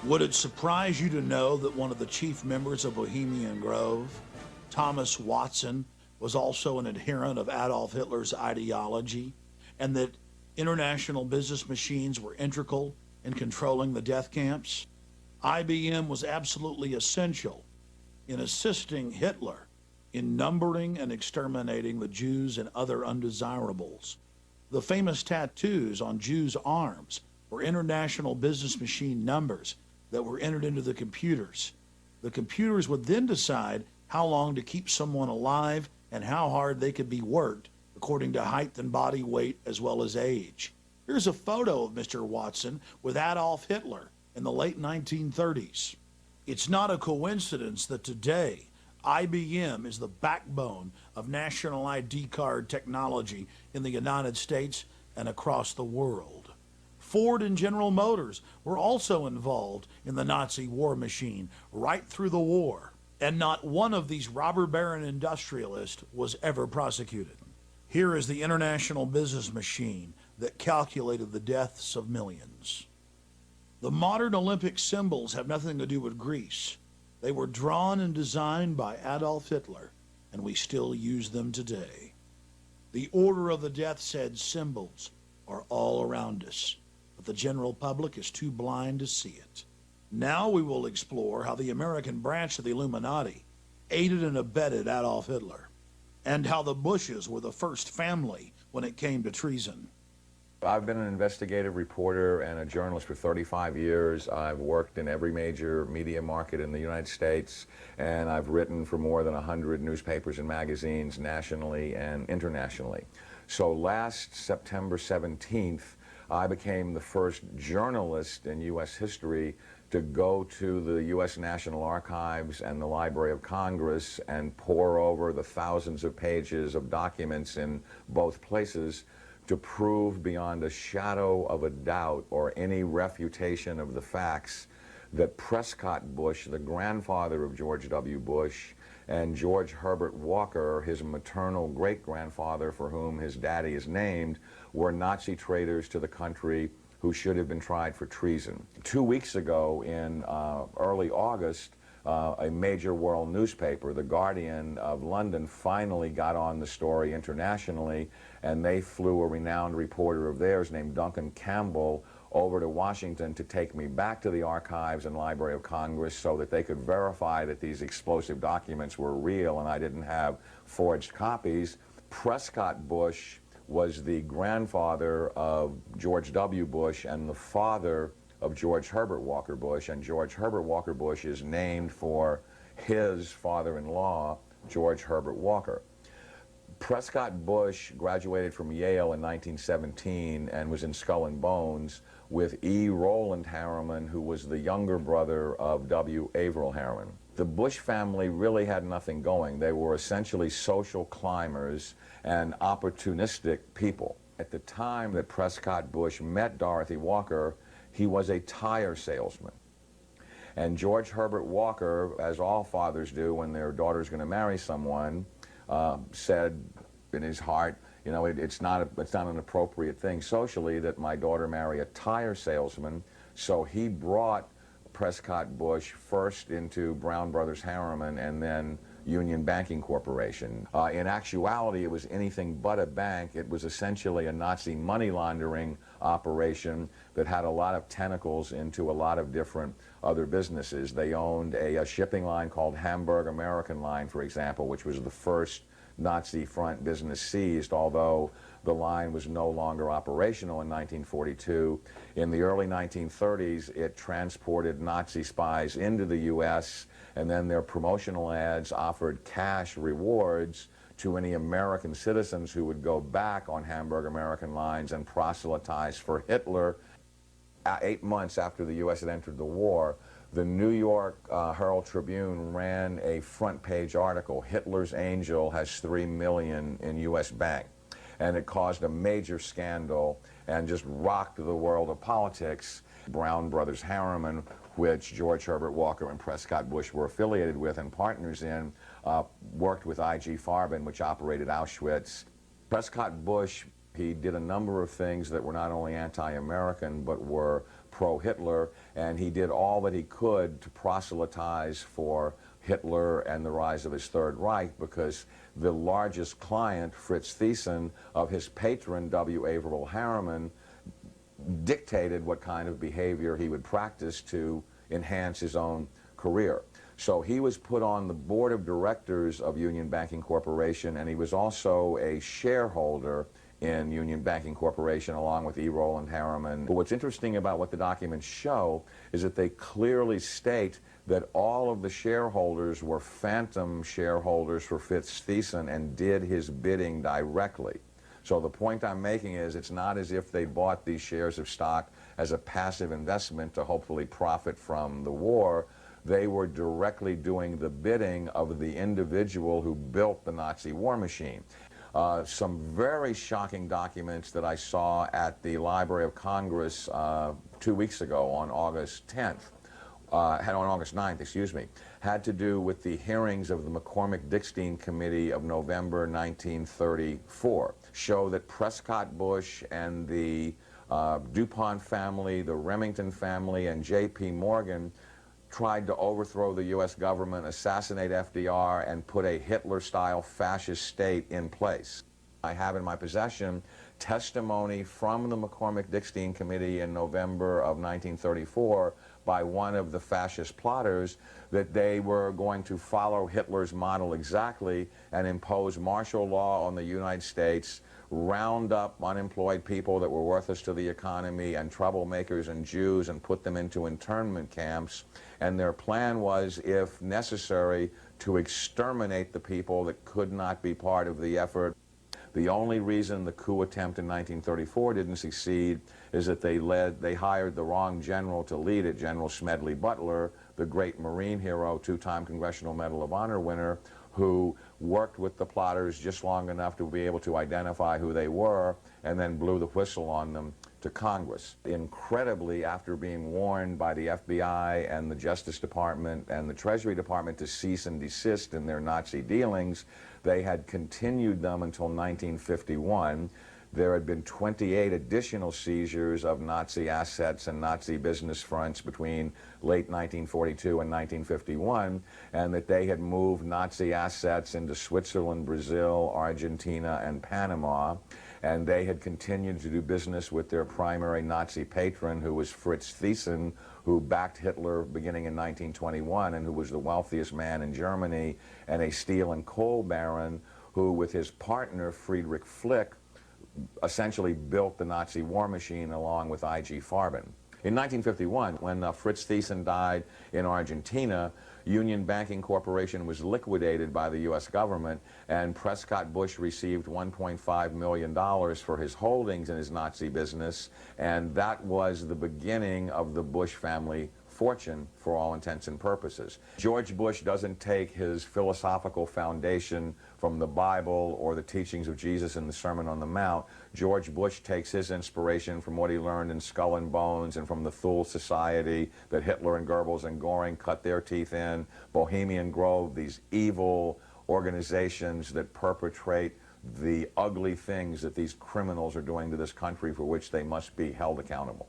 Would it surprise you to know that one of the chief members of Bohemian Grove, Thomas Watson, was also an adherent of Adolf Hitler's ideology, and that international business machines were integral in controlling the death camps? IBM was absolutely essential in assisting Hitler in numbering and exterminating the Jews and other undesirables. The famous tattoos on Jews' arms were international business machine numbers that were entered into the computers. The computers would then decide how long to keep someone alive and how hard they could be worked according to height and body weight as well as age. Here's a photo of Mr. Watson with Adolf Hitler in the late 1930s. It's not a coincidence that today IBM is the backbone of national ID card technology in the United States and across the world. Ford and General Motors were also involved in the Nazi war machine right through the war, and not one of these robber baron industrialists was ever prosecuted. Here is the international business machine that calculated the deaths of millions. The modern Olympic symbols have nothing to do with Greece. They were drawn and designed by Adolf Hitler, and we still use them today. The Order of the Death's Head symbols are all around us, but the general public is too blind to see it. Now we will explore how the American branch of the Illuminati aided and abetted Adolf Hitler, and how the Bushes were the first family when it came to treason. I've been an investigative reporter and a journalist for 35 years. I've worked in every major media market in the United States, and I've written for more than 100 newspapers and magazines nationally and internationally. So last September 17th, I became the first journalist in U.S. history to go to the U.S. National Archives and the Library of Congress and pore over the thousands of pages of documents in both places to prove beyond a shadow of a doubt or any refutation of the facts that Prescott Bush, the grandfather of George W. Bush, and George Herbert Walker, his maternal great-grandfather for whom his daddy is named, were Nazi traitors to the country who should have been tried for treason. 2 weeks ago, in early August, a major world newspaper, The Guardian of London, finally got on the story internationally, and they flew a renowned reporter of theirs named Duncan Campbell over to Washington to take me back to the archives and Library of Congress so that they could verify that these explosive documents were real and I didn't have forged copies. Prescott Bush was the grandfather of George W. Bush and the father of George Herbert Walker Bush, and George Herbert Walker Bush is named for his father-in-law, George Herbert Walker. Prescott Bush graduated from Yale in 1917 and was in Skull and Bones with E. Roland Harriman, who was the younger brother of W. Averill Harriman. The Bush family really had nothing going. They were essentially social climbers and opportunistic people. At the time that Prescott Bush met Dorothy Walker, he was a tire salesman. And George Herbert Walker, as all fathers do when their daughter's going to marry someone, said in his heart, you know, it's not an appropriate thing socially that my daughter marry a tire salesman. So he brought Prescott Bush first into Brown Brothers Harriman and then Union Banking Corporation. In actuality, it was anything but a bank. It was essentially a Nazi money laundering operation that had a lot of tentacles into a lot of different other businesses. They owned a shipping line called Hamburg American Line, for example, which was the first Nazi front business seized, although the line was no longer operational in 1942. In the early 1930s, it transported Nazi spies into the U.S., and then their promotional ads offered cash rewards to any American citizens who would go back on Hamburg American lines and proselytize for Hitler. 8 months after the U.S. had entered the war, the New York Herald Tribune ran a front-page article, Hitler's Angel has $3 million in U.S. bank. And it caused a major scandal and just rocked the world of politics. Brown Brothers Harriman, which George Herbert Walker and Prescott Bush were affiliated with and partners in, worked with I.G. Farben, which operated Auschwitz. Prescott Bush, he did a number of things that were not only anti-American, but were pro-Hitler, and he did all that he could to proselytize for Hitler and the rise of his Third Reich, because the largest client, Fritz Thyssen, of his patron, W. Averill Harriman, dictated what kind of behavior he would practice to enhance his own career. So he was put on the board of directors of Union Banking Corporation, and he was also a shareholder in Union Banking Corporation along with E. Roland Harriman. But what's interesting about what the documents show is that they clearly state that all of the shareholders were phantom shareholders for Fritz Thyssen and did his bidding directly. So the point I'm making is it's not as if they bought these shares of stock as a passive investment to hopefully profit from the war. They were directly doing the bidding of the individual who built the Nazi war machine. Some very shocking documents that I saw at the Library of Congress 2 weeks ago on August 10th, on August 9th, excuse me, had to do with the hearings of the McCormick-Dickstein Committee of November 1934, show that Prescott Bush and the DuPont family, the Remington family, and J.P. Morgan tried to overthrow the U.S. government, assassinate FDR, and put a Hitler-style fascist state in place. I have in my possession testimony from the McCormick-Dickstein Committee in November of 1934 by one of the fascist plotters that they were going to follow Hitler's model exactly and impose martial law on the United States, round up unemployed people that were worthless to the economy and troublemakers and Jews and put them into internment camps. And their plan was, if necessary, to exterminate the people that could not be part of the effort. The only reason the coup attempt in 1934 didn't succeed is that they hired the wrong general to lead it, General Smedley Butler, the great Marine hero, two-time Congressional Medal of Honor winner, who worked with the plotters just long enough to be able to identify who they were and then blew the whistle on them to Congress. Incredibly, after being warned by the FBI and the Justice Department and the Treasury Department to cease and desist in their Nazi dealings, they had continued them until 1951. There had been 28 additional seizures of Nazi assets and Nazi business fronts between late 1942 and 1951, and that they had moved Nazi assets into Switzerland, Brazil, Argentina, and Panama, and they had continued to do business with their primary Nazi patron, who was Fritz Thyssen, who backed Hitler beginning in 1921 and who was the wealthiest man in Germany, and a steel and coal baron who, with his partner Friedrich Flick, essentially built the Nazi war machine along with I.G. Farben. In 1951, when Fritz Thyssen died in Argentina, Union Banking Corporation was liquidated by the U.S. government, and Prescott Bush received $1.5 million for his holdings in his Nazi business, and that was the beginning of the Bush family fortune for all intents and purposes. George Bush doesn't take his philosophical foundation from the Bible or the teachings of Jesus in the Sermon on the Mount. George Bush takes his inspiration from what he learned in Skull and Bones and from the Thule Society that Hitler and Goebbels and Goring cut their teeth in, Bohemian Grove, these evil organizations that perpetrate the ugly things that these criminals are doing to this country for which they must be held accountable.